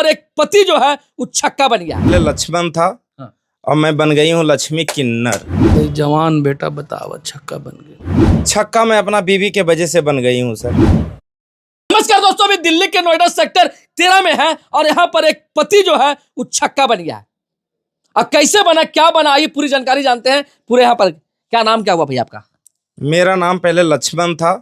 और एक पति जो है वो छक्का बन गया। पहले लक्ष्मण था और मैं बन गई हूँ लक्ष्मी किन्नर। जवान बेटा बतावा छक्का बन गया। छक्का मैं अपना बीवी के वजह से बन गई हूँ सर। नमस्कार दोस्तों, अभी दिल्ली के नोएडा सेक्टर 13 में है और यहाँ पर एक पति जो है वो छक्का बन गया है। अब कैसे बना, क्या बना, ये पूरी जानकारी जानते हैं। पूरे यहाँ पर क्या नाम क्या हुआ भैया आपका? मेरा नाम पहले लक्ष्मण था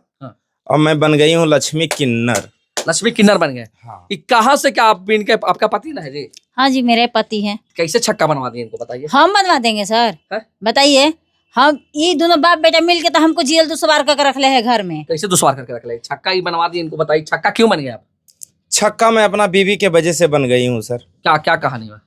और मैं बन गई हूँ लक्ष्मी किन्नर। लक्ष्मी किन्नर बन गए। हाँ। ये कहाँ से, क्या आप इनके आपका पति ना है जी? हाँ जी, मेरे पति हैं। कैसे छक्का बनवा दिए इनको बताइए। हम बनवा देंगे सर। बताइए, हम ये दोनों बाप बेटा मिल के तो हमको जेल दुश्वार कर रख ले है घर में। कैसे दुश्वार करके रख ले? छक्का ही बनवा दिए इनको, बताइए छक्का क्यों बन गया आप? छक्का मैं अपना बीवी के वजह से बन गई हूँ सर। क्या क्या कहानी है?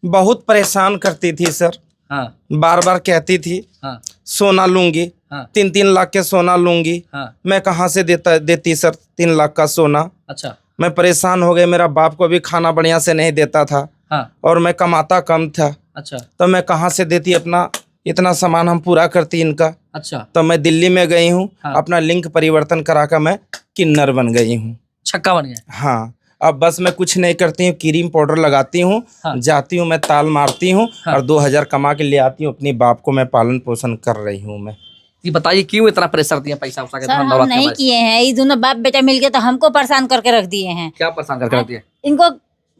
बहुत परेशान करती थी सर। हाँ। बार बार कहती थी हाँ। सोना लूंगी। हाँ। 3-3 लाख के सोना लूंगी। हाँ। मैं कहाँ से देती सर 3 लाख का सोना। अच्छा। मैं परेशान हो गया। मेरा बाप को भी खाना बढ़िया से नहीं देता था। हाँ। और मैं कमाता कम था। अच्छा। तो मैं कहाँ से देती अपना इतना सामान हम पूरा करती इनका। अच्छा। तो मैं दिल्ली में गई हूँ। हाँ। अपना लिंक परिवर्तन करा कर मैं किन्नर बन गई हूँ। छक्का बन गया। हाँ, अब बस मैं कुछ नहीं करती हूँ, क्रीम पाउडर लगाती हूँ। हाँ। जाती हूँ, मैं ताल मारती हूँ। हाँ। और 2000 कमा के ले आती हूँ। अपनी बाप को मैं पालन पोषण कर रही हूँ मैं। ये बताइए क्यों इतना प्रेशर दिया पैसा उठा के? सर हम नहीं किए हैं, ये दोनों बाप बेटा मिलके तो हमको परेशान करके रख दिए हैं। क्या परेशान करके रख दिया? इनको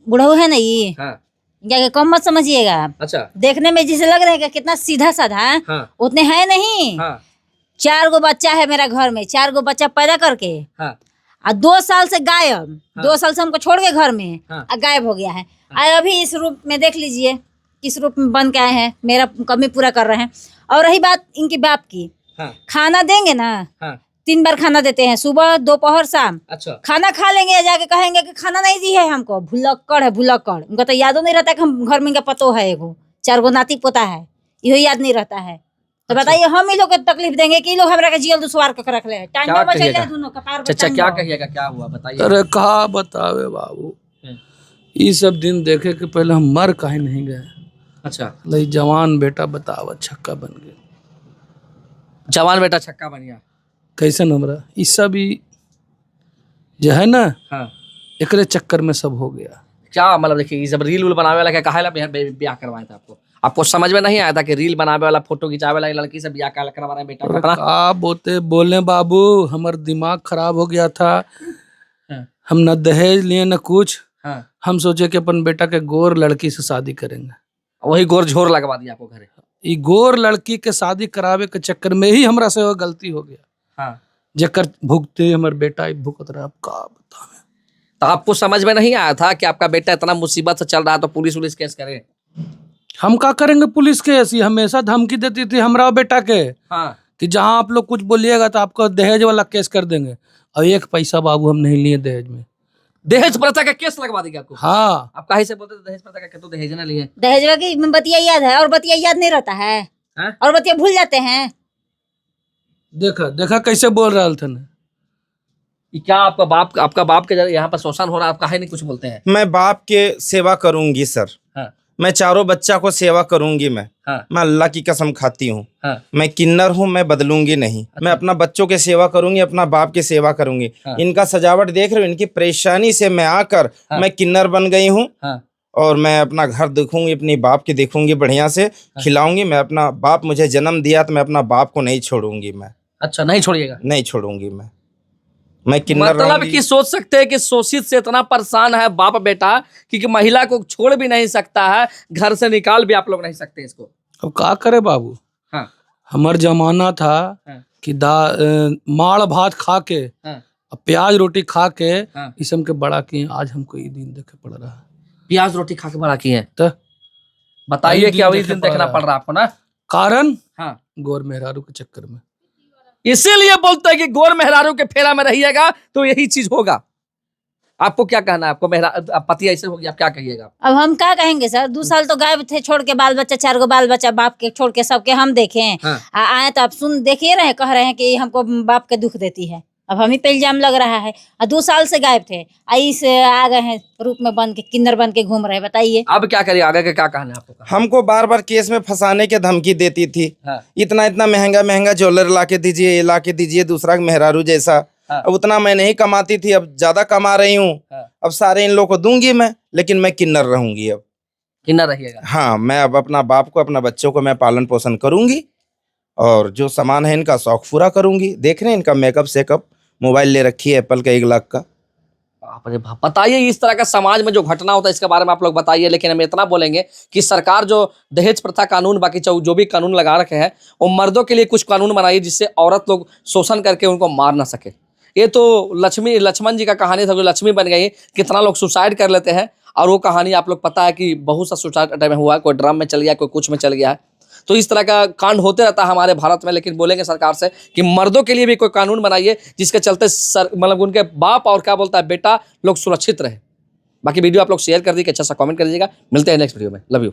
बुढ़ऊ है ना ये। हाँ। क्या कम मत समझिएगा आप। अच्छा। देखने में जिसे लग रहा है कि कितना सीधा साधा है, हाँ। उतने है नहीं। हाँ। 4 गो बच्चा है मेरा घर में, 4 गो बच्चा पैदा करके हाँ। और 2 साल से गायब। हाँ। 2 साल से हमको छोड़ के घर में हाँ। और गायब हो गया है। अभी इस रूप में देख लीजिए किस रूप में बन के आए हैं, मेरा कमी पूरा कर रहे हैं। और रही बात इनकी बाप की, हाँ। खाना देंगे ना, हाँ। 3 बार खाना देते हैं, सुबह दोपहर शाम। अच्छा। खाना खा लेंगे, जाके कहेंगे कि खाना नहीं दी है हमको। भुलक्कड़ है भुलक्कड़। उनको तो यादो नहीं रहता है कि हम घर में इनका पतो है, एगो 4 गो नाती पोता है, यही याद नहीं रहता है। तो बताइए हम ही लोग को तकलीफ देंगे कि लोग हमरा के जेल दुश्वार कर रख ले। टांगा बचैले दोनों कपार पे। अच्छा, क्या कहिएगा, क्या हुआ बताइए। अरे कहा बतावे बाबू, ये सब दिन देखे के पहले हम मर काहे नहीं गए। अच्छा। लई जवान बेटा बतावा छक्का बन गया। जवान बेटा छक्का बन गया। कैसे हमरा ई सब ही जो है ना, हाँ। एकरे चक्कर में सब हो गया। क्या मतलब, देखिए ये सब रील उल बनावे वाला क्या कहा ब्याह करवाया था आपको समझ में नहीं आया था कि रील बनावे वाला, फोटो खिंचावे वाला लड़की से ब्याह करवा रहे हैं बेटा का? का बोले बाबू, हमार दिमाग खराब हो गया था। हाँ। हम न दहेज लिए न कुछ। हाँ। हम सोचे कि अपन बेटा के गोर लड़की से शादी करेंगे। वही गोर झोर लगवा दिया आपको घरे। ई गोर लड़की के शादी करावे के चक्कर में ही हमरा से वो गलती हो गया। हाँ। जेकर भुगते हमर बेटा भुगत रहा। अब का बतावे। तो आपको समझ में नहीं आया था कि आपका बेटा इतना मुसीबत से चल रहा है तो पुलिस केस करे? हम क्या करेंगे पुलिस केस? ये हमेशा धमकी देती थी हमरा बेटा के। हाँ। कि जहां आप लोग कुछ बोलिएगा तो आपको दहेज वाला केस कर देंगे। और 1 पैसा बाबू हम नहीं लिए दहेज में। दहेज प्रथा का केस लगवा देगा आपको? हाँ। आप काहे से बोलते थे दहेज प्रथा का? तो दहेज ना लिए। दहेजवा की बतिया याद है और बतिया याद नहीं रहता है। हाँ? और बतिया भूल जाते हैं। देखा कैसे बोल रहा था ना। क्या आपका बाप के यहाँ पर शोषण हो रहा है, आप काहे नहीं कुछ बोलते हैं? मैं बाप के सेवा करूंगी सर। हाँ। मैं 4 बच्चा को सेवा करूंगी मैं। हाँ। मैं अल्लाह की कसम खाती हूँ। हाँ। मैं किन्नर हूँ, मैं बदलूंगी नहीं। मैं अपना बच्चों की सेवा करूंगी, अपना बाप की सेवा करूंगी। हाँ। इनका सजावट देख रहे हो, इनकी परेशानी से मैं आकर हाँ। मैं किन्नर बन गई हूँ। हाँ। और मैं अपना घर देखूंगी, अपनी बाप की देखूंगी, बढ़िया से खिलाऊंगी। मैं अपना बाप मुझे जन्म दिया तो मैं अपना बाप को नहीं छोड़ूंगी मैं। अच्छा, नहीं छोड़िएगा? नहीं छोड़ूंगी मैं किन्नर मतलब रहूंगी। कि सोच सकते हैं कि शोषित से इतना परेशान है बाप बेटा कि महिला को छोड़ भी नहीं सकता है, घर से निकाल भी आप लोग नहीं सकते इसको। अब का करे बाबू। हाँ। हमार जमाना था हाँ। कि माड़ भात खा के, हाँ। प्याज रोटी खा के, हाँ। इसम के बड़ा किए। आज हमको ये दिन देखे पड़ रहा है। प्याज रोटी खा के बड़ा किए हैं? तो बताइए क्या वही दिन देखना पड़ रहा है आपको ना? कारण हाँ। गोर मेहरारू के चक्कर में। इसीलिए बोलते हैं कि गोर मेहरारू के फेरा में रहिएगा तो यही चीज होगा। आपको क्या कहना है? आपको पति ऐसे हो गया, आप क्या कहिएगा? अब हम क्या कहेंगे सर, 2 साल तो गायब थे, छोड़ के बाल बच्चा, 4 गो बाल बच्चा बाप के छोड़ के सबके हम देखे। हाँ। आए तो आप देखिए रहे, कह रहे हैं कि हमको बाप के दुख देती है। अब हम ही पे इल्जाम लग रहा है। 2 साल से गायब थे, इस आ गए हैं रूप में बन के, किन्नर बन के घूम रहे। बताइए अब क्या करिए, आगे का क्या कहना है आपको? हमको बार बार केस में फंसाने के धमकी देती थी। हाँ। इतना महंगा महंगा ज्वेलर ला के दीजिए, ये ला के दीजिए, दूसरा मेहरारू जैसा। हाँ। अब उतना मैं नहीं कमाती थी, अब ज्यादा कमा रही हूँ। हाँ। अब सारे इन लोग को दूंगी मैं, लेकिन मैं किन्नर रहूंगी अब। किन्ना रहिएगा। हाँ, मैं अब अपना बाप को, अपना बच्चों को मैं पालन पोषण करूंगी, और जो सामान है इनका शौक पूरा करूंगी। देख रहे हैं इनका मेकअप सेकअप, मोबाइल ले रखी है एप्पल का 1 लाख का। बाप रे बाप। बताइए इस तरह का समाज में जो घटना होता है इसके बारे में आप लोग बताइए। लेकिन हम इतना बोलेंगे कि सरकार जो दहेज प्रथा कानून, बाकी जो भी कानून लगा रखे हैं, वो मर्दों के लिए कुछ कानून बनाइए जिससे औरत लोग शोषण करके उनको मार ना सके। ये तो लक्ष्मण जी का कहानी था, जो लक्ष्मी बन गई। कितना लोग सुसाइड कर लेते हैं, और वो कहानी आप लोग पता है कि बहुत सा सुसाइड अटैम्प में हुआ है, कोई ड्रम में चल गया, कोई कुछ में चल गया है। तो इस तरह का कांड होते रहता है हमारे भारत में। लेकिन बोलेंगे सरकार से कि मर्दों के लिए भी कोई कानून बनाइए जिसके चलते मतलब उनके बाप और क्या बोलता है बेटा लोग सुरक्षित रहे। बाकी वीडियो आप लोग शेयर कर दीजिए, अच्छा सा कमेंट कर दीजिएगा। मिलते हैं नेक्स्ट वीडियो में। Love you.